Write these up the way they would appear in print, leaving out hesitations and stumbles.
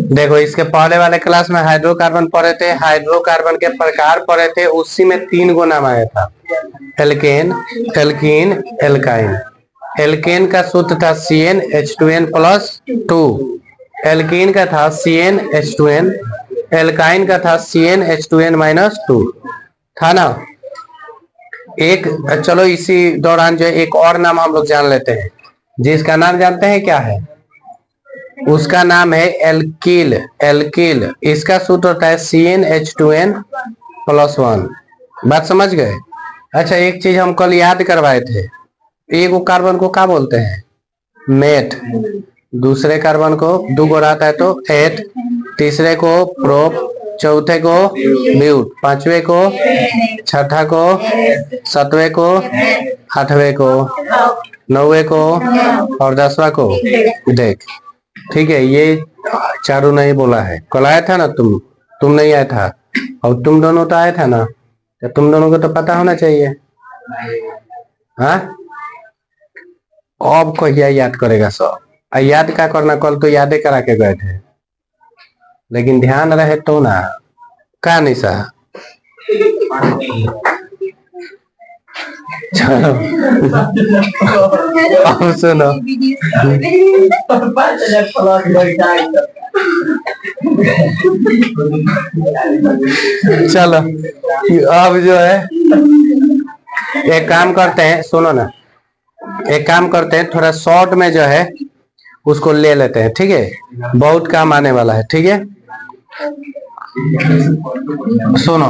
देखो इसके पहले वाले क्लास में हाइड्रोकार्बन पढ़े थे, हाइड्रोकार्बन के प्रकार पढ़े थे, उसी में 3 गो नाम आया था, एल्केन, एल्कीन, एल्काइन। एल्केन का सूत्र था CnH2n+2, एल्कीन का था CnH2n, एल्काइन का था CnH2n-2 था ना। एक चलो इसी दौरान जो एक और नाम हम लोग जान लेते हैं, जिसका नाम जानते हैं क्या है? उसका नाम है एल्किल। एल्किल इसका सूत्र होता है CnH2n+1। बात समझ गए? अच्छा एक चीज हम कल याद करवाए थे, एक कार्बन को क्या बोलते हैं? मेट। दूसरे कार्बन को 2 गो रहता है तो एट, तीसरे को प्रोप, चौथे को ब्यूट, पांचवे को, छठा को, सातवें को, आठवें को, नौवे को और 10वां को देख। ठीक है, ये चारों नहीं बोला है। कल आया था ना तुम नहीं आया था, और तुम दोनों तो आया था ना, तो तुम दोनों को तो पता होना चाहिए। हाँ, अब को याद करेगा सब। याद क्या करना, कल तो यादें करा के गए थे, लेकिन ध्यान रहे तो ना। का निशा चलो अब सुनो, चलो अब जो है एक काम करते हैं, सुनो ना, एक काम करते हैं, थोड़ा शॉर्ट में जो है उसको ले लेते हैं, ठीक है? बहुत काम आने वाला है, ठीक है? सुनो,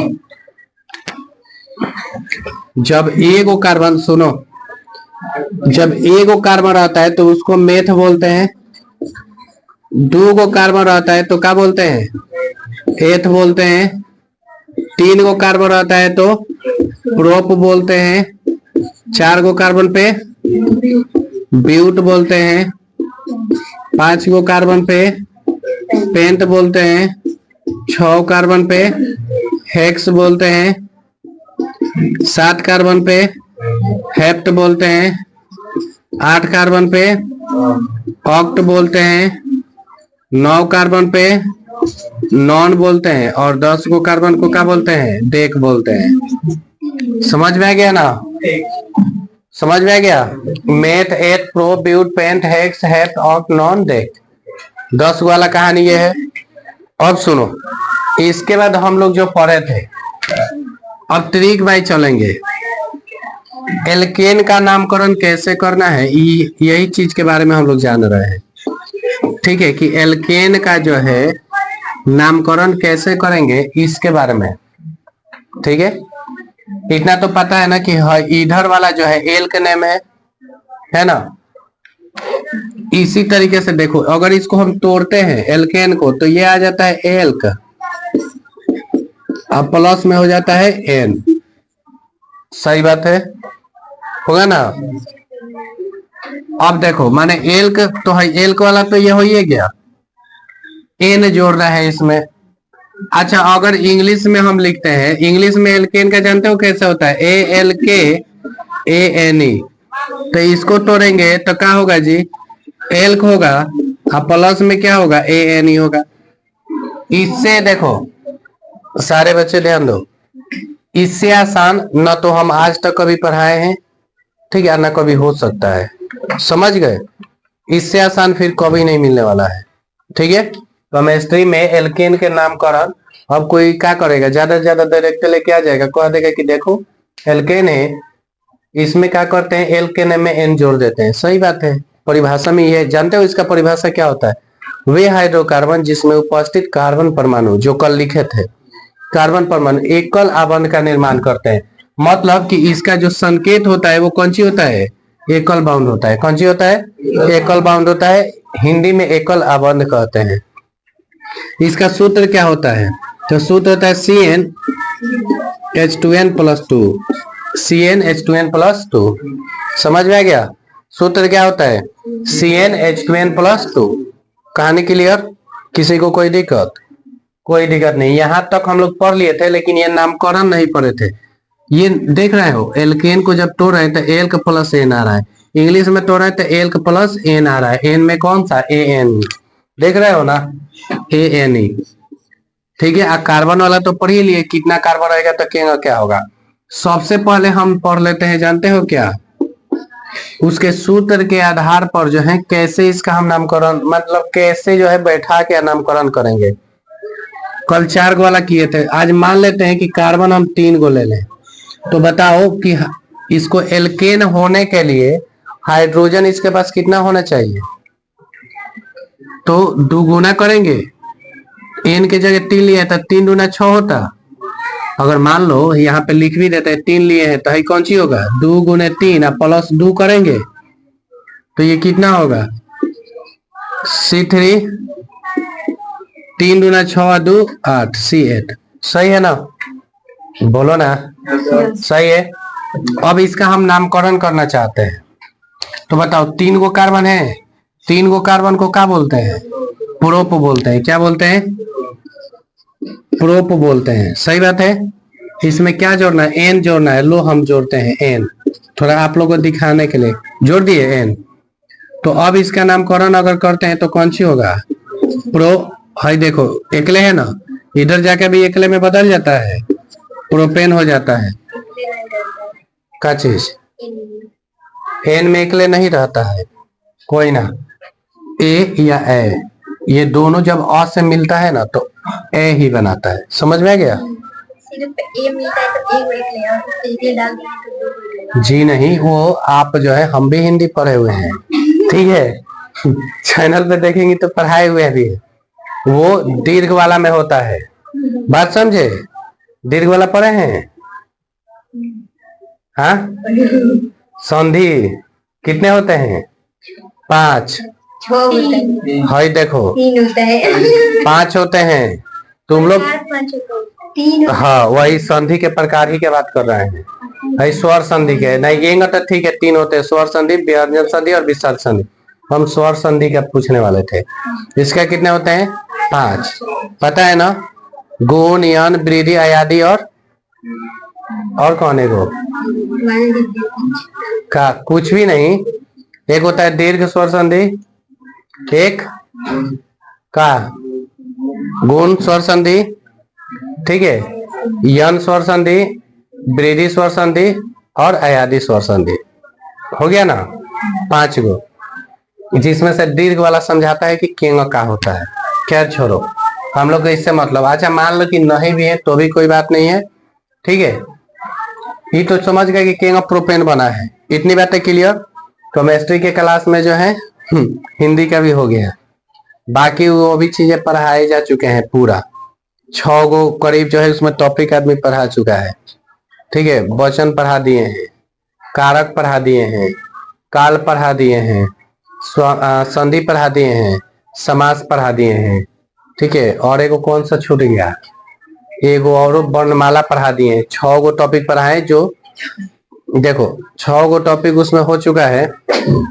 जब एगो कार्बन, सुनो, जब एगो कार्बन रहता है तो उसको मेथ बोलते हैं, 2 गो कार्बन रहता है तो क्या बोलते हैं? एथ बोलते हैं, 3 गो कार्बन रहता है तो प्रोप बोलते हैं, 4 गो कार्बन पे ब्यूट बोलते हैं, 5 गो कार्बन पे पेंट बोलते हैं, 6 कार्बन पे हेक्स बोलते हैं, 7 कार्बन पे हेप्ट बोलते हैं, 8 कार्बन पे ऑक्ट बोलते हैं, 9 कार्बन पे नॉन बोलते हैं, और 10 गो कार्बन को क्या बोलते हैं? डेक बोलते हैं। समझ में आ गया ना? समझ में आ गया? Meth, eth, pro, but, pent, hex, hept, oct, non, dec, 10 वाला कहानी ये है। अब सुनो, इसके बाद हम लोग जो पढ़े थे, अब ट्रिक बाई चलेंगे। एल्केन का नामकरण कैसे करना है, यही चीज के बारे में हम लोग जान रहे हैं, ठीक है? कि एल्केन का जो है नामकरण कैसे करेंगे, इसके बारे में, ठीक है? इतना तो पता है ना कि इधर वाला जो है एल्क नेम है ना? इसी तरीके से देखो, अगर इसको हम तोड़ते हैं एल्केन को, तो ये आ जाता है एल्क, अब प्लस में हो जाता है एन। सही बात है, होगा ना? अब देखो, माने एल्क तो है, एल्क वाला तो ये हो ही गया, एन जोड़ रहा है इसमें। अच्छा, अगर इंग्लिश में हम लिखते हैं, इंग्लिश में एल्केन का जानते हो कैसे होता है? ALKANE। तो इसको तोड़ेंगे तो क्या होगा जी? एल्क होगा, अब प्लस में क्या होगा? ANE होगा। इससे देखो सारे बच्चे ध्यान दो, इससे आसान न तो हम आज तक कभी पढ़ाए हैं, ठीक है, ना कभी हो सकता है। समझ गए? इससे आसान फिर कभी नहीं मिलने वाला है, ठीक है? केमिस्ट्री में एल्केन के नामकरण अब कोई क्या करेगा? ज्यादा से ज्यादा डायरेक्ट लेके आ जाएगा, कह देगा कि देखो एल्केन है, इसमें क्या करते हैं? एल्केन में एन जोड़ देते हैं। सही बात है, परिभाषा में ये जानते हो इसका परिभाषा क्या होता है? वे हाइड्रोकार्बन जिसमें उपस्थित कार्बन परमाणु, जो कल लिखे थे, कार्बन परमाणु एकल आबंध का निर्माण करते हैं। मतलब कि इसका जो संकेत होता है वो कौन सी होता है? एकल बाउंड होता है। कौन सी होता है? एकल बाउंड होता है, हिंदी में एकल आबंध कहते हैं। इसका सूत्र क्या होता है? तो सूत्र होता है CnH2n+2, CnH2n+2। समझ में आ गया? सूत्र क्या होता है? CnH2n+2। कहानी क्लियर? किसी को कोई दिक्कत? कोई दिक्कत नहीं। यहां तक हम लोग पढ़ लिए थे, लेकिन ये नामकरण नहीं पढ़े थे। ये देख रहे हो, एल्केन को जब तोड़ रहे हैं तो एल्क प्लस एन आ रहा है, इंग्लिश में तोड़ रहे हैं तो एल्क प्लस एन आ रहा है, एन में कौन सा? AN। देख रहे हो ना, ANE। ठीक है, कार्बन वाला तो पढ़ ही लिए, कितना कार्बन रहेगा तो क्या होगा। सबसे पहले हम पढ़ लेते हैं, जानते हो क्या, उसके सूत्र के आधार पर जो है कैसे इसका हम नामकरण, मतलब कैसे जो है बैठा के नामकरण करेंगे। कल 4 वाला किए थे, आज मान लेते हैं कि कार्बन हम 3 ले लें। तो बताओ कि इसको एल्केन होने के लिए हाइड्रोजन इसके पास कितना होना चाहिए। तो 2 गुना करेंगे, एन के जगह 3 लिया था, 3 दूना 6 होता। अगर मान लो यहाँ पे लिख भी देते हैं 3 लिए हैं, तो कौन सी होगा, 2 गुने 3 और प्लस 2 करेंगे तो ये कितना होगा, C3, 3 दूना 6 2 8 C8। सही है ना, बोलो ना, सही है। अब इसका हम नामकरण करना चाहते हैं, तो बताओ 3 गो कार्बन है, 3 गो कार्बन को क्या बोलते हैं, प्रोप बोलते हैं। क्या बोलते हैं, प्रोप बोलते हैं। सही बात है। इसमें क्या जोड़ना है, एन जोड़ना है। लो हम जोड़ते हैं एन, थोड़ा आप लोगों को दिखाने के लिए जोड़ दिए एन। तो अब इसका नामकरण अगर करते हैं तो कौन सी होगा, प्रो, हाई देखो एकले है ना, इधर जाके भी एकले में बदल जाता है, प्रोपेन हो जाता है। क्या चीज, एन में एकले नहीं रहता है, कोई ना, ए या ए, ये दोनों जब अ से मिलता है ना तो ए ही बनाता है। समझ में आ गया, ए मिलता है तो एक ले और सीधे डाल दें। जी नहीं, वो आप जो है, हम भी हिंदी पढ़े हुए हैं, ठीक है, चैनल पे देखेंगे तो पढ़ाए हुए भी है। वो दीर्घ वाला में होता है, बात समझे, दीर्घ वाला पढ़े हैं, हाँ। संधि कितने होते हैं, 5, हाई देखो 3 होता है, 5 होते हैं। तुम लोग, हाँ वही संधि के प्रकार ही के बात कर रहे हैं, भाई स्वर संधि के नहीं, ये तो ठीक है 3 होते हैं, स्वर संधि, व्यंजन संधि और विसर्ग संधि। हम स्वर संधि का पूछने वाले थे। इसका कितने होते हैं, 5, पता है ना, गुण, यन, वृद्धि, अयादि और कौन है वो का, कुछ भी नहीं। एक होता है दीर्घ स्वर संधि, एक का गुण स्वर संधि, ठीक है, यन स्वर संधि, वृद्धि स्वर संधि और अयादि स्वर संधि। हो गया ना, 5 गो, जिसमें से दीर्घ वाला समझाता है कि केंग का होता है। खैर छोड़ो, हम लोग को इससे मतलब, अच्छा मान लो कि नहीं भी है तो भी कोई बात नहीं है, ठीक है। ये तो समझ गए कि केंग प्रोपेन बना है, इतनी बातें क्लियर। केमिस्ट्री के क्लास में जो है हिंदी का भी हो गया, बाकी वो भी चीजें पढ़ाए जा चुके हैं पूरा, 6 गो करीब जो है उसमें टॉपिक आदमी पढ़ा चुका है, ठीक है। वचन पढ़ा दिए हैं, कारक पढ़ा दिए हैं, काल पढ़ा दिए हैं, संधि पढ़ा दिए हैं, समास पढ़ा दिए हैं, ठीक है। और एगो कौन सा छूट गया, एगो और वर्णमाला पढ़ा दिए हैं। 6 गो टॉपिक पढ़ाए, जो देखो 6 गो टॉपिक उसमें हो चुका है,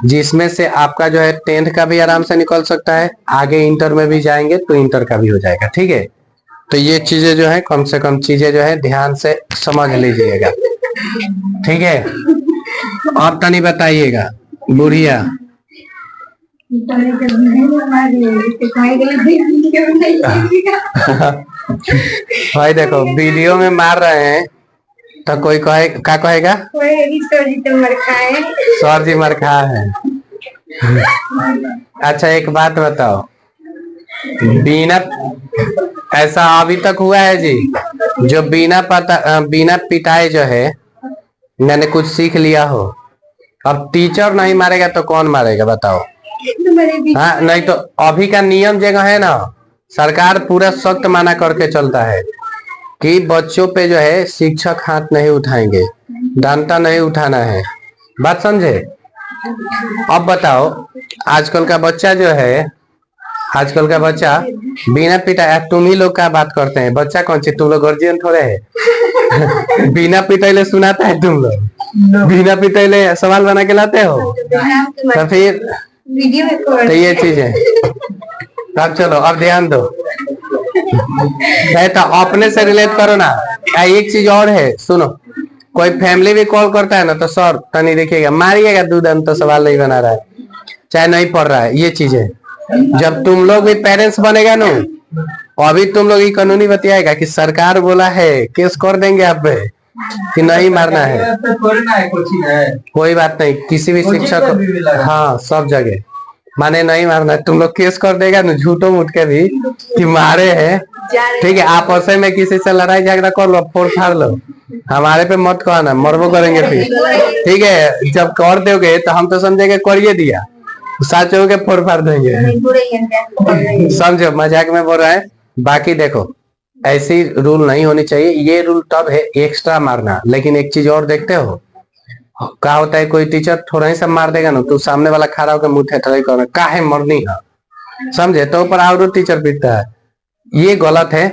जिसमें से आपका जो है 10th का भी आराम से निकल सकता है, आगे इंटर में भी जाएंगे तो इंटर का भी हो जाएगा, ठीक है। तो ये चीजें जो है, कम से कम चीजें जो है ध्यान से समझ लीजिएगा, ठीक है। अब तनी बताइएगा बुढ़िया, भाई देखो वीडियो में मार रहे हैं तो कोई कहे, क्या कहेगा, सर जी मर खा है। अच्छा एक बात बताओ, बिना, ऐसा अभी तक हुआ है जी, जो बिना पिटाए जो है मैंने कुछ सीख लिया हो। अब टीचर नहीं मारेगा तो कौन मारेगा बताओ, हाँ। नहीं तो अभी का नियम जगह है ना, सरकार पूरा सख्त माना करके चलता है कि बच्चों पे जो है शिक्षक हाथ नहीं उठाएंगे, डंडा नहीं उठाना है, बात समझे। अब बताओ, आजकल का बच्चा जो है, आजकल का बच्चा बिना पिटाए, तुम ही लोग क्या बात करते हैं, बच्चा कौन सी, तुम लोग गार्जियन थोड़े है। बिना पिटाइले सुनाता है तुम लोग, बिना पिटाइले सवाल बना के लाते हो, तो फिर तो ये चीज है। अब चलो, अब ध्यान दो, तो अपने से रिलेट करो ना। एक चीज और है, सुनो, कोई फैमिली भी कॉल करता है ना तो सर तनी देखिएगा, मारिएगा दूध, तो सवाल नहीं बना रहा है, चाहे नहीं पढ़ रहा है, ये चीज है। जब तुम लोग भी पेरेंट्स बनेगा ना, अभी तुम लोग ये कानूनी बतियाएगा कि सरकार बोला है केस कर देंगे आप पे कि नहीं मारना है। थोड़ी ना है, कुछ ही है। कोई बात नहीं, किसी भी शिक्षक को, हाँ सब जगह माने नहीं मारना है, तुम लोग केस कर देगा ना झूठो मूठ के भी कि मारे हैं, ठीक है। आपस में किसी से लड़ाई झगड़ा कर लो, फोड़ फाड़ लो, हमारे पे मत कहना, मरबो करेंगे फिर, ठीक है। जब कर दोगे तो हम तो समझेंगे करिए दिया, सच हो के फोड़ फाड़ देंगे। समझो मजाक में बोल रहा है। बाकी देखो ऐसी रूल नहीं होनी चाहिए, ये रूल तब है एक्स्ट्रा मारना। लेकिन एक चीज और देखते हो क्या होता है, कोई टीचर थोड़ा ही सब मार देगा ना तो सामने वाला खड़ा होकर मुंह ठेठराई करना काहे मरनी है, समझे, तो ऊपर और टीचर पीटता है, ये गलत है।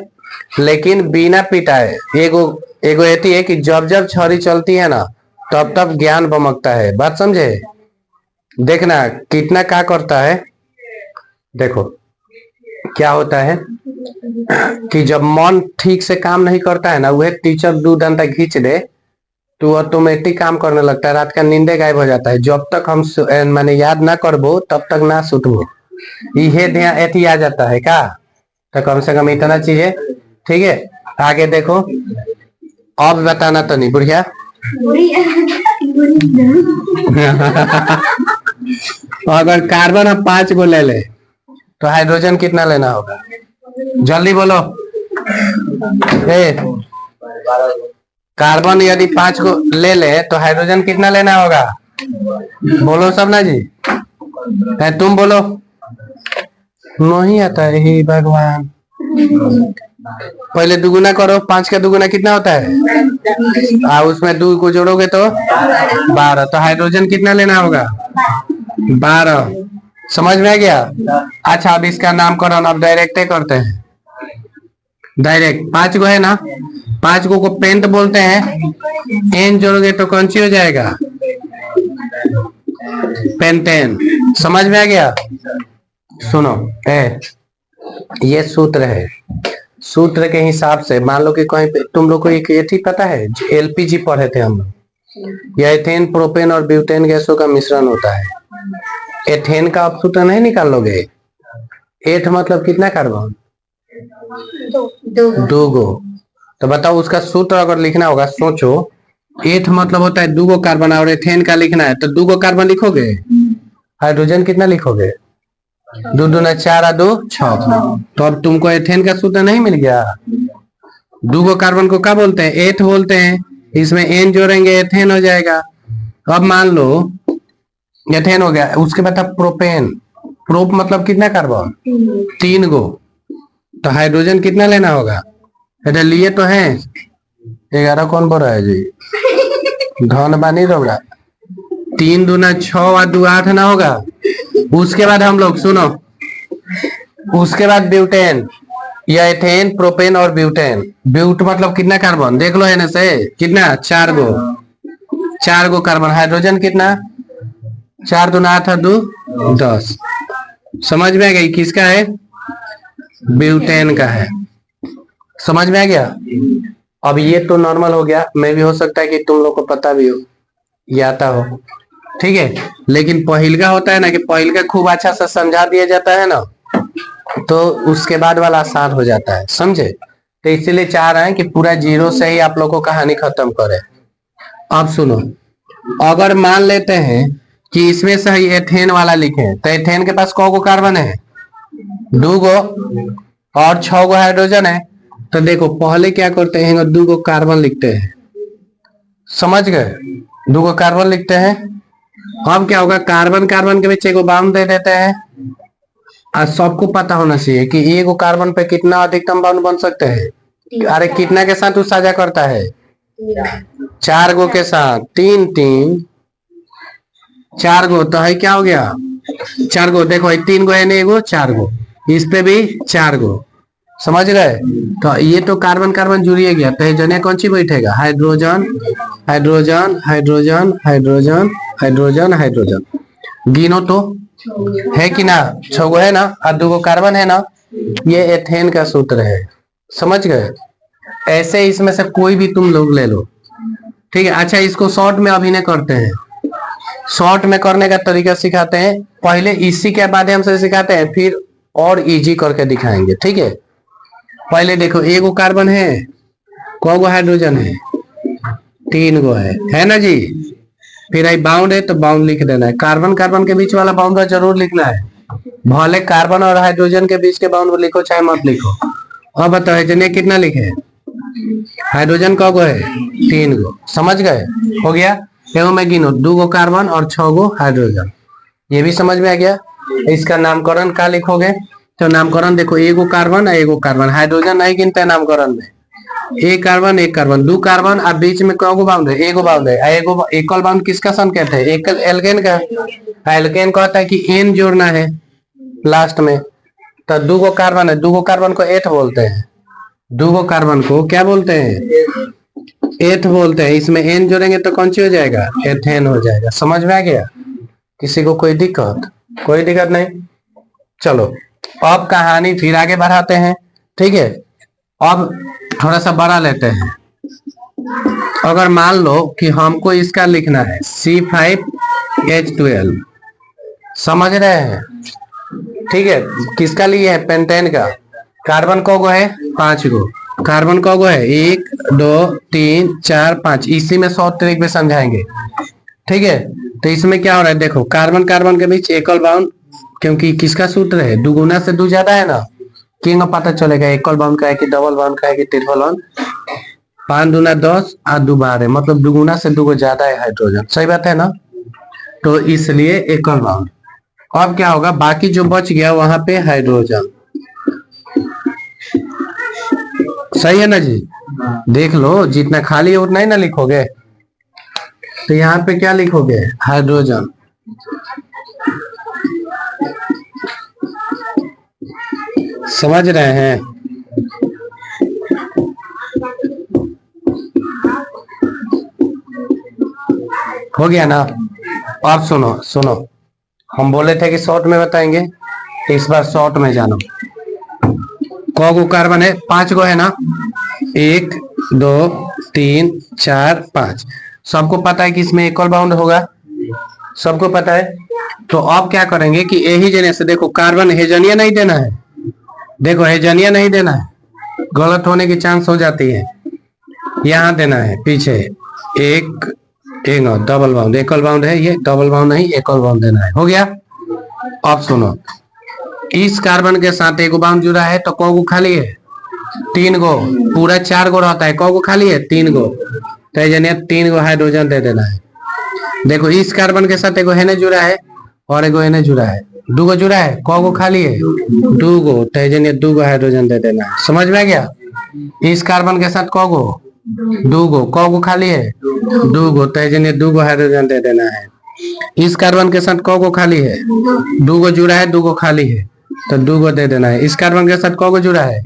लेकिन बिना पिटाए एगो एगो एती है कि जब जब छड़ी चलती है ना तब तब ज्ञान बमकता है, बात समझे। देखना कितना क्या करता है, देखो क्या होता है कि जब मन ठीक से काम नहीं करता है ना, वह टीचर दो डंडा खींच दे तो ऑटोमेटिक काम करने लगता है, रात का नींदे गायब हो जाता है। जब तक हम मैंने याद ना करबो तब तक ना सुतबो, ये ध्यान एथी आ जाता है का। तो कम से कम इतना चीज है, ठीक है। आगे देखो, अब बताना तो नहीं बुढ़िया। अगर कार्बन हम 5 को ले ले तो हाइड्रोजन कितना लेना होगा, जल्दी बोलो। कार्बन यदि 5 को ले ले तो हाइड्रोजन कितना लेना होगा, बोलो सबना जी, तुम बोलो। नहीं आता है, हे भगवान। पहले दुगुना करो, 5 का दुगुना कितना होता है, उसमें 2 को जोड़ोगे तो 12, तो हाइड्रोजन कितना लेना होगा 12। समझ में आ गया। अच्छा अब इसका नामकरण अब डायरेक्ट करते हैं, डायरेक्ट 5 को है ना, 5 को पेंट बोलते हैं, एन जोड़ोगे तो कौन सी हो जाएगा, पेंटेन। समझ में आ गया। सुनो ये सूत्र है, सूत्र के हिसाब से मान लो कि कहीं पे तुम लोग को एक ये पता है, एलपीजी पढ़े थे हम लोग, यह एथेन प्रोपेन और ब्यूटेन गैसों का मिश्रण होता है। एथेन का आप सूत्र नहीं निकाल लोगे, 8 मतलब कितना कार्बन, 2 गो। तो बताओ उसका सूत्र अगर लिखना होगा, सोचो 8 मतलब होता है 2 गो कार्बन, और एथेन का लिखना है तो 2 गो कार्बन लिखोगे, हाइड्रोजन कितना लिखोगे, 2 दूना 4 2 6। तो अब तुमको एथेन का सूत्र नहीं मिल गया। 2 गो कार्बन को क्या बोलते हैं, एथ बोलते हैं, इसमें एन जोड़ेंगे एथेन हो जाएगा। अब मान लो एथेन हो गया, उसके बाद अब प्रोपेन, प्रोप मतलब कितना कार्बन, 3 गो। तो हाइड्रोजन कितना लेना होगा, अरे लिए तो है 11 कौन बोल रहा है जी, धन बानी होगा, 3 दूना 6 और 2 8 ना होगा। उसके बाद हम लोग सुनो, उसके बाद ब्यूटेन, या एथेन प्रोपेन और ब्यूटेन। ब्यूट मतलब कितना कार्बन देख लो है से, कितना 4 गो, 4 गो कार्बन। हाइड्रोजन कितना, 4 दूना 8 2 10। समझ में आ गई, किसका है, ब्यूटेन का है। समझ में आ गया। अब ये तो नॉर्मल हो गया, मैं भी हो सकता है कि तुम लोग को पता भी हो, ये आता हो, ठीक है। लेकिन पहिलका होता है ना कि पहिलका खूब अच्छा से समझा दिया जाता है ना, तो उसके बाद वाला आसान हो जाता है, समझे। तो इसीलिए चाह रहे हैं कि पूरा 0 से ही आप लोग को कहानी खत्म करे। अब सुनो, अगर मान लेते हैं कि इसमें से ही एथेन वाला लिखे, तो एथेन के पास कौ गो कार्बन है, 2 गो, और 6 गो हाइड्रोजन है। तो देखो पहले क्या करते हैं, 2 गो कार्बन लिखते हैं, समझ गए, 2 गो कार्बन लिखते हैं। अब क्या होगा, कार्बन कार्बन के बीच एगो बाउंड दे देते हैं। और सबको पता होना चाहिए कि एगो कार्बन पे कितना अधिकतम बाउंड बन सकते हैं। अरे कितना के साथ साझा करता है, 4 गो के साथ, 3 3 4 गो, तो है क्या हो गया 4 गो। देखो 3 गो है नहीं, एगो 4 गो, इस पे भी 4 गो, समझ गए। तो ये तो कार्बन कार्बन जुड़िए गया, तो जने कौन सी बैठेगा, hydrogen hydrogen hydrogen hydrogen hydrogen hydrogen. गिनो तो है कि ना, 6 गो है ना, और 2 गो कार्बन है ना, ये एथेन का सूत्र है, समझ गए। ऐसे इसमें से कोई भी तुम लोग ले लो, ठीक है। अच्छा इसको शॉर्ट में अभिनय करते हैं, शॉर्ट में करने का तरीका सिखाते हैं, पहले इसी के माध्यम से सिखाते हैं, फिर और इजी करके दिखाएंगे, ठीक है। पहले देखो एगो कार्बन है, कौगो हाइड्रोजन है, 3 गो है ना जी। फिर आई बाउंड है तो बाउंड लिख देना है, कार्बन कार्बन के बीच वाला बाउंड जरूर लिखना है, भले कार्बन और हाइड्रोजन के बीच के बाउंड लिखो चाहे मत लिखो। अब बताओ हाइड्रोजन कितना लिखे, हाइड्रोजन कौगो है, 3 गो, समझ गए, हो गया। एगो में गिनो 2 गो कार्बन और 6 गो हाइड्रोजन, ये भी समझ में आ गया। इसका नामकरण क्या लिखोगे, तो नामकरण देखो एगो कार्बन और एगो कार्बन, हाइड्रोजन नहीं गिनते हैं नामकरण में, एक कार्बन 2 कार्बन, अब बीच में कौगो बाउंड है, एगो बाउंड है, एगो एकल बाउंड किसका संकेत है, एकल एल्केन का। एल्केन कहता है कि एन जोड़ना है लास्ट में, तो 2 गो कार्बन है, 2 गो कार्बन को एथ बोलते हैं, 2 गो कार्बन को क्या बोलते हैं, एथ बोलते हैं। इसमें एन जोड़ेंगे तो कौन सी हो जाएगा, एथेन हो जाएगा। समझ में आ गया, किसी को कोई दिक्कत, कोई दिक्कत नहीं। चलो अब कहानी फिर आगे बढ़ाते हैं, ठीक है। अब थोड़ा सा बड़ा लेते हैं, अगर मान लो कि हमको इसका लिखना है C5H12, समझ रहे हैं, ठीक है। किसका लिए है, पेंटेन का। कार्बन कौगो है, 5 गो, कार्बन कौगो है, 1 2 3 4 5, इसी में 100 तरीके में समझाएंगे, ठीक है। तो इसमें क्या हो रहा है, देखो कार्बन कार्बन के बीच एकल बाउंड, क्योंकि किसका सूत्र है, दुगुना से 2 ज्यादा है ना, किंग पता चलेगा एकल बाउंड का है कि डबल बाउंड का है कि ट्रिपल बाउंड। 5 दूना 10 और 2 12, मतलब दुगुना से 2 ज्यादा है हाइड्रोजन, सही बात है ना, तो इसलिए एकल बाउंड। अब क्या होगा, बाकी जो बच गया वहां पे हाइड्रोजन, सही है ना जी। देख लो जितना खाली है उतना ही ना लिखोगे, तो यहाँ पे क्या लिखोगे, हाइड्रोजन। समझ रहे हैं, हो गया ना। अब सुनो सुनो, हम बोले थे कि शॉर्ट में बताएंगे, इस बार शॉर्ट में जानो। कौगो कार्बन है, 5 गो है ना, 1 2 3 4 5, सबको पता है कि इसमें एकल बाउंड होगा, सबको पता है। तो अब क्या करेंगे कि यही जने से, देखो कार्बन हेजनिया नहीं देना है, देखो हेजनिया नहीं देना है, गलत होने की चांस हो जाती है, यहाँ देना है पीछे, एक डबल बाउंड, एकल बाउंड है ये, डबल बाउंड नहीं एकल बाउंड देना है, हो गया। अब सुनो, इस कार्बन के साथ एक बाउंड जुड़ा है तो कौगो खाली है, 3 गो, पूरा 4 गो रहता है, कौगो खाली है 3 गो, तो 3 गो हाइड्रोजन दे देना है। देखो इस कार्बन के साथ एगो हेने जुड़ा है और एगो हेने जुड़ा है, 2 गो जुड़ा है, कौगो खाली है 2 गो, तो 2 गो हाइड्रोजन दे देना है। समझ में आ गया। इस कार्बन के साथ कौगो 2 गो, कौगो खाली है 2 गो, तो 2 गो हाइड्रोजन दे देना है। इस कार्बन के साथ कौगो खाली है, 2 गो जुड़ा है 2 गो खाली है, तो 2 गो दे देना है। इस कार्बन के साथ कौगो जुड़ा है,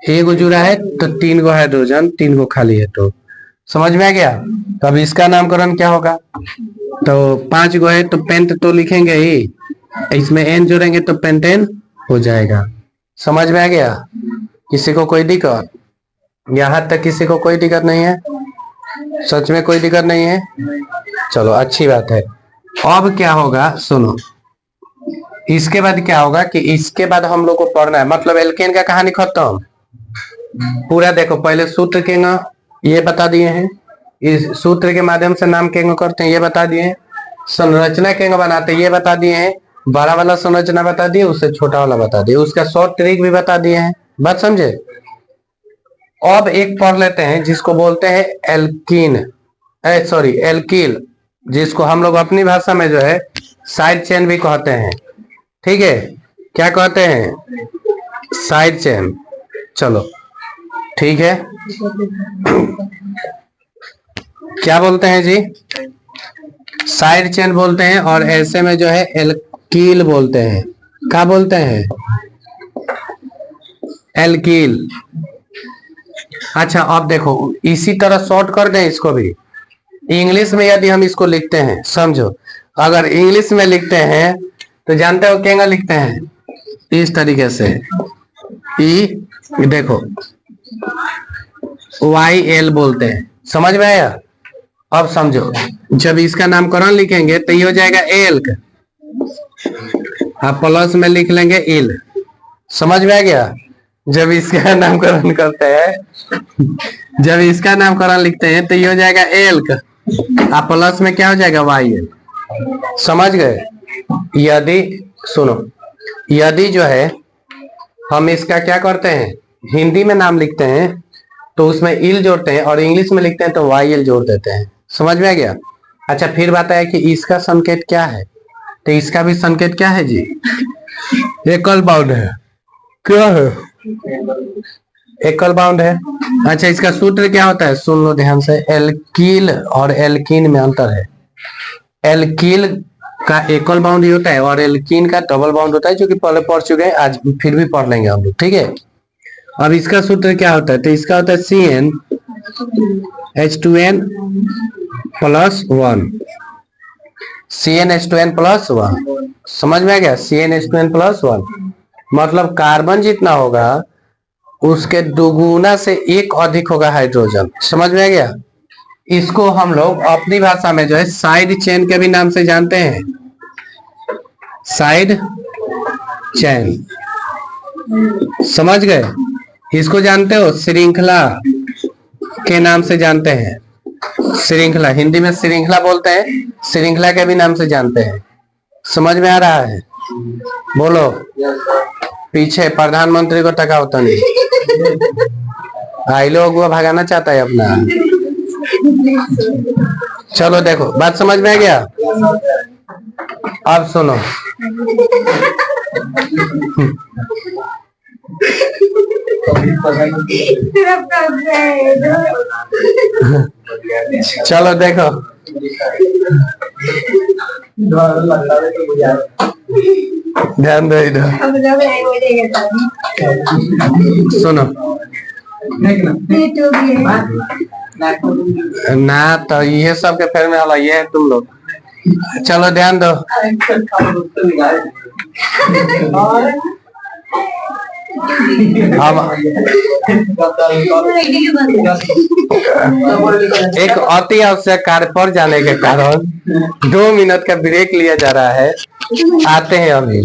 1 गो जुड़ा है, तो 3 गो हाइड्रोजन, 3 गो खाली है, तो समझ में आ गया। तो अब इसका नामकरण क्या होगा, तो 5 गो है तो पेंट तो लिखेंगे ही, इसमें एन जोड़ेंगे तो पेंटेन हो जाएगा। समझ में आ गया, किसी को कोई दिक्कत, यहाँ तक किसी को कोई दिक्कत नहीं है, सच में कोई दिक्कत नहीं है, चलो अच्छी बात है। अब क्या होगा सुनो, इसके बाद क्या होगा कि इसके बाद हम लोग को पढ़ना है, मतलब एल्केन का कहानी खत्म पूरा। देखो पहले सूत्र के ये बता दिए हैं, इस सूत्र के माध्यम से नाम केंग करते हैं ये बता दिए हैं, संरचना केंग बनाते हैं ये बता दिए हैं, बड़ा वाला संरचना बता दिए, उससे छोटा वाला बता दिए, उसका शॉर्ट ट्रिक भी बता दिए हैं, बात समझे। अब एक पढ़ लेते हैं जिसको बोलते हैं एल्कीन, सॉरी एल्कील, जिसको हम लोग अपनी भाषा में जो है साइड चेन भी कहते हैं, ठीक है। क्या कहते हैं, साइड चेन, चलो ठीक है। क्या बोलते हैं जी, साइड चेन बोलते हैं, और ऐसे में जो है एल्कील बोलते हैं। क्या बोलते हैं, एल्कील। अच्छा अब देखो इसी तरह शॉर्ट कर दें इसको भी, इंग्लिश में यदि हम इसको लिखते हैं, समझो अगर इंग्लिश में लिखते हैं तो जानते हो क्या लिखते हैं, इस तरीके से, ई देखो YL बोलते हैं, समझ में आया। अब समझो जब इसका नामकरण लिखेंगे तो ये हो जाएगा एल्क, आप प्लस में लिख लेंगे इल। समझ में आ गया? जब इसका नामकरण करते हैं, जब इसका नामकरण लिखते हैं तो ये हो जाएगा एल्क, आप प्लस में क्या हो जाएगा वाई एल। समझ गए? यदि सुनो, यदि जो है हम इसका क्या करते हैं, हिंदी में नाम लिखते हैं तो उसमें इल जोड़ते हैं, और इंग्लिश में लिखते हैं तो वाई एल जोड़ देते हैं। समझ में आ गया? अच्छा, फिर बात है कि इसका संकेत क्या है, तो इसका भी संकेत क्या है जी? एकल बाउंड है। क्या है? एकल बाउंड है। अच्छा, इसका सूत्र क्या होता है, सुन लो ध्यान से। एल्कील और एल्कीन में अंतर है। एल्कील का एकल बाउंड ही होता है और एल्कीन का डबल बाउंड होता है, जो कि पहले पढ़ चुके हैं, आज फिर भी पढ़ लेंगे हम लोग, ठीक है। अब इसका सूत्र क्या होता है, तो इसका होता है CnH2n प्लस 1, CnH2n प्लस 1। समझ में आ गया? CnH2n प्लस 1 मतलब कार्बन जितना होगा उसके दुगुना से एक अधिक होगा हाइड्रोजन। समझ में आ गया? इसको हम लोग अपनी भाषा में जो है साइड चेन के भी नाम से जानते हैं, साइड चेन। समझ गए? इसको जानते हो, श्रृंखला के नाम से जानते हैं। श्रृंखला, हिंदी में श्रृंखला बोलते हैं, श्रृंखला के भी नाम से जानते हैं। समझ में आ रहा है? बोलो। पीछे प्रधानमंत्री को टका होता नहीं, आई लोग वो भगाना चाहता है अपना। चलो देखो, बात समझ में आ गया? अब सुनो, चलो देखो, ध्यान दो इधर, सुनो ना, तो ये सब के फेर में ये है तुम लोग। चलो ध्यान दो, एक अति आवश्यक कार्य पर जाने के कारण 2 मिनट का ब्रेक लिया जा रहा है, आते हैं अभी।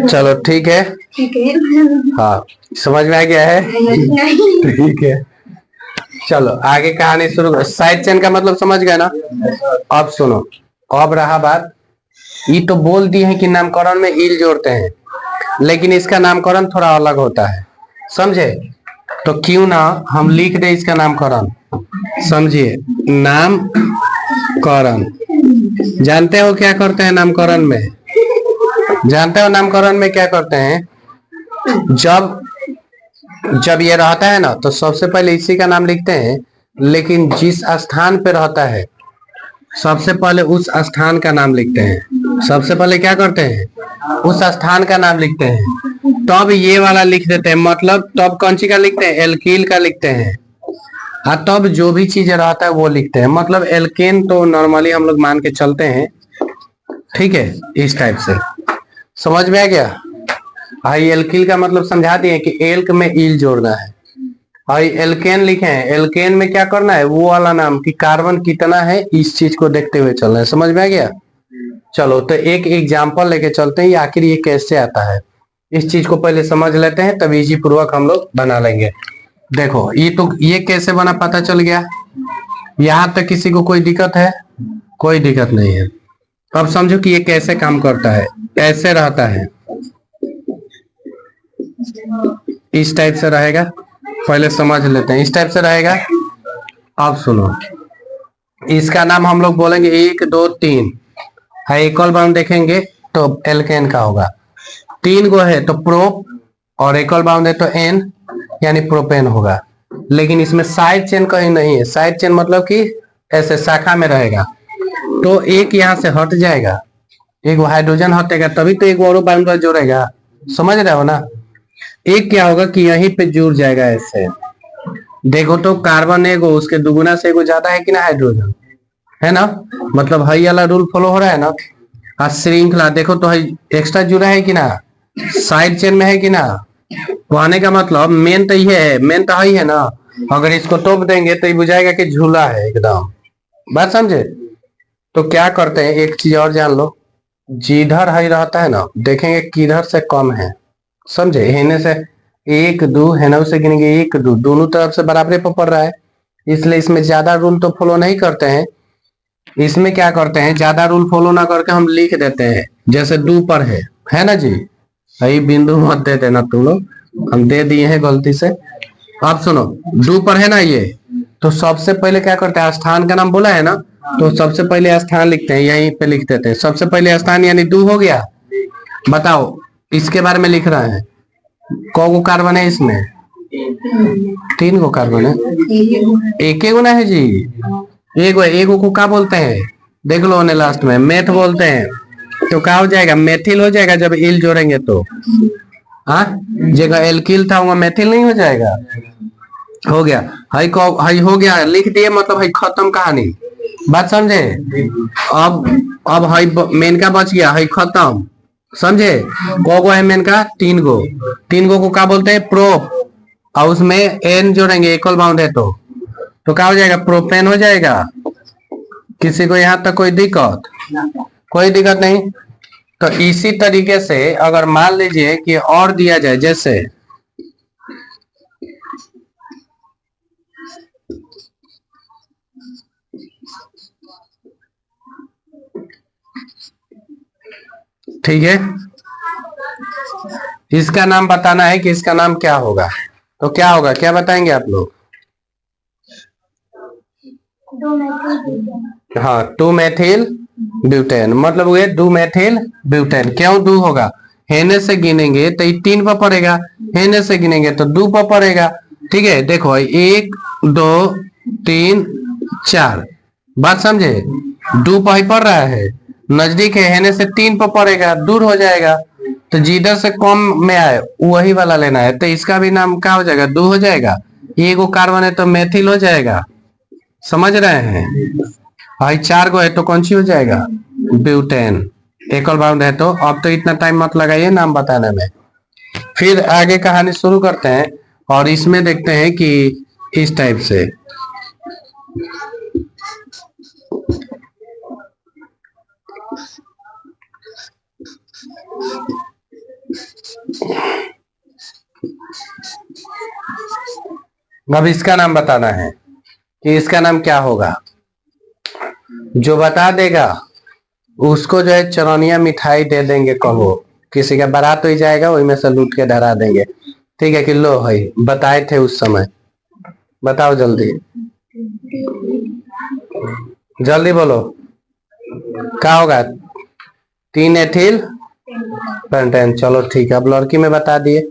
चलो ठीक है, हाँ समझ में आ गया है, ठीक है। चलो आगे कहानी शुरू करो। साइड चेन का मतलब समझ गए ना? अब सुनो, अब रहा बात, ये तो बोल दिए हैं कि नामकरण में इल जोड़ते हैं, लेकिन इसका नामकरण थोड़ा अलग होता है, समझे? तो क्यों ना हम लिख दे इसका नामकरण। समझिए, नामकरण जानते हो क्या करते हैं नामकरण में? जानते हो नामकरण में क्या करते हैं? जब ये रहता है ना, तो सबसे पहले इसी का नाम लिखते हैं, लेकिन जिस स्थान पे रहता है सबसे पहले उस स्थान का नाम लिखते हैं। सबसे पहले क्या करते हैं? उस स्थान का नाम लिखते हैं, तब ये वाला लिख देते हैं। मतलब तब कौन सी का लिखते हैं? एल्कील का लिखते हैं। हाँ, तब जो भी चीज रहता है वो लिखते हैं। मतलब एल्केन तो नॉर्मली हम लोग मान के चलते हैं, ठीक है, इस टाइप से। समझ में आ गया? हाँ, एल्किल का मतलब समझा दिए कि एल्क में इल जोड़ना है। और एल्केन लिखे हैं, एल्केन में क्या करना है, वो वाला नाम कि कार्बन कितना है, इस चीज को देखते हुए चलना है। समझ में आ गया? चलो तो एक एग्जांपल लेके चलते हैं, आखिर ये कैसे आता है, इस चीज को पहले समझ लेते हैं, तब इजी पूर्वक हम लोग बना लेंगे। देखो ये कैसे बना पता चल गया? यहाँ तक किसी को कोई दिक्कत है? कोई दिक्कत नहीं है। अब समझो कि ये कैसे काम करता है। ऐसे रहता है, इस टाइप से रहेगा, पहले समझ लेते हैं। इस टाइप से रहेगा। अब सुनो, इसका नाम हम लोग बोलेंगे 1 2 3 है। एकल बाउंड देखेंगे तो एल्केन का होगा। 3 गो है तो प्रोप, और एकल बाउंड है तो एन यानी प्रोपेन होगा। लेकिन इसमें साइड चेन कहीं नहीं है। साइड चेन मतलब कि ऐसे शाखा में रहेगा, तो एक यहाँ से हट जाएगा, एक हाइड्रोजन हटेगा, तभी तो एक और बाउंड पर जोड़ेगा। समझ रहे हो ना? एक क्या होगा कि यहीं पे जुड़ जाएगा ऐसे। देखो तो कार्बन एगो, उसके दुगुना से एगो ज्यादा है कि ना हाइड्रोजन, है ना? मतलब हई वाला रूल फॉलो हो रहा है ना? श्रृंखला देखो तो एक्स्ट्रा जुड़ा है कि ना? साइड चेन में है कि ना। कहने का मतलब मेन तो ये है, मेन तो ही है ना। अगर इसको तोप देंगे तो ये बुझाएगा कि झूला है एकदम। बात समझे। तो क्या करते हैं, एक चीज और जान लो, जिधर हाई रहता है ना, देखेंगे किधर से कम है। समझे, हेने से एक दो, हेना से गिनेंगे एक दो, दोनों तरफ से बराबरी पर पड़ रहा है, इसलिए इसमें ज्यादा रूल तो फॉलो नहीं करते हैं। इसमें क्या करते हैं, ज्यादा रूल फॉलो ना करके हम लिख देते हैं, जैसे दो पर है ना जी। यही बिंदु मत दे देना तुम लोग, हम दे दिए हैं गलती से। आप सुनो, दो पर है ना ये, तो सबसे पहले क्या करते हैं, स्थान का नाम बोला है ना, तो सबसे पहले स्थान लिखते हैं, यहीं पे लिख देते हैं सबसे पहले स्थान, यानी दो हो गया। बताओ, इसके बारे में लिख रहे हैं, कौ गो कार्बन है इसमें, 3 गो कार्बन है। एक ही गुना है जी, एगो को क्या बोलते हैं, देख लो ने लास्ट में मेथ बोलते हैं। तो क्या हो जाएगा, मेथिल हो जाएगा जब इल जोड़ेंगे तो। हाँ, जगह एल्किल था वहां मेथिल नहीं हो जाएगा। हो गया, हाई हो गया, लिख दिए, मतलब हाई खत्म कहानी। बात समझे। अब हाई मेन का बच गया, हाई खत्म। समझे, गो है मेन का, 3 गो, 3 गो को क्या बोलते हैं, प्रोप। और उसमें एन जोड़ेंगे, इक्वल बाउंड है तो क्या हो जाएगा, प्रोपेन हो जाएगा। किसी को यहाँ तक कोई दिक्कत, कोई दिक्कत नहीं। तो इसी तरीके से अगर मान लीजिए कि और दिया जाए, जैसे ठीक है, इसका नाम बताना है कि इसका नाम क्या होगा, तो क्या होगा, क्या बताएंगे आप लोग। हाँ, 2 मेथिल ब्यूटेन, मतलब वो 2 मेथिल ब्यूटेन। क्यों 2 होगा, हेने से गिनेंगे तो 3 पर पड़ेगा, हेने से गिनेंगे तो 2 पर पड़ेगा। ठीक है, देखो 1 2 3 4, बात समझे। 2 पर ही पड़ रहा है, नजदीक है, हेने से 3 पर पड़ेगा, दूर हो जाएगा। तो जिधर से कम में आए वही वाला लेना है, तो इसका भी नाम क्या हो जाएगा, 2 हो जाएगा। एगो कार्बन है तो मेथिल हो जाएगा, समझ रहे हैं। भाई 4 गो है तो कौन सी हो जाएगा, ब्यूटेन। एकल बाउंड है तो अब तो इतना टाइम मत लगाइए नाम बताने में। फिर आगे कहानी शुरू करते हैं, और इसमें देखते हैं कि इस टाइप से। अब इसका नाम बताना है कि इसका नाम क्या होगा। जो बता देगा उसको जो है चरनिया मिठाई दे देंगे, कहो किसी का बारात हो ही जाएगा, वही में से लूट के धरा देंगे। ठीक है कि लो भाई, बताए थे उस समय, बताओ जल्दी जल्दी बोलो, क्या होगा, 3 एथिल पेंटेन। चलो ठीक है, अब लड़की में बता दिए।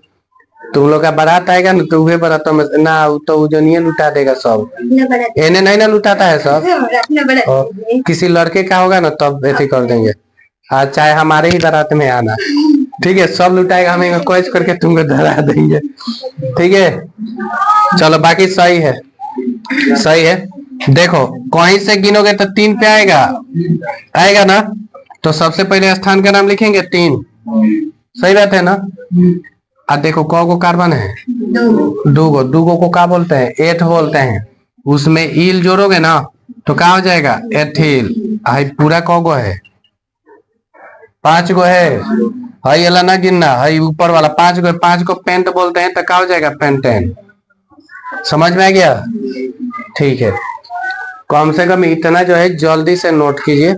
तुम लोग का बारात आएगा ना, तो वही बारात में ना, तो जो नहीं लुटा देगा सब, इन्हें नहीं ना लुटाता है सब। और किसी लड़के का होगा ना तब ऐसे कर देंगे, आज चाहे हमारे ही बारात में आना। ठीक है, सब लुटाएगा, हमें कोच करके तुमको धरा देंगे। ठीक है, चलो बाकी सही है, सही है। देखो कहीं से गिनोगे तो 3 पे आएगा, आएगा ना। तो सबसे पहले स्थान का नाम लिखेंगे 3, सही बात है ना। अब देखो कौ गो कार्बन है, 2 गो, 2 गो को क्या बोलते हैं, एथ बोलते हैं। उसमें ईल जोड़ोगे ना तो क्या हो जाएगा, एथिल। हाई पूरा कौ गो है, 5 गो है। हाई अला ना गिनना, हाई ऊपर वाला 5 गो, 5 को पेंट बोलते हैं, तो क्या हो जाएगा, पेंटेन। समझ में आ गया। ठीक है, कम से कम इतना जो है जल्दी से नोट कीजिए।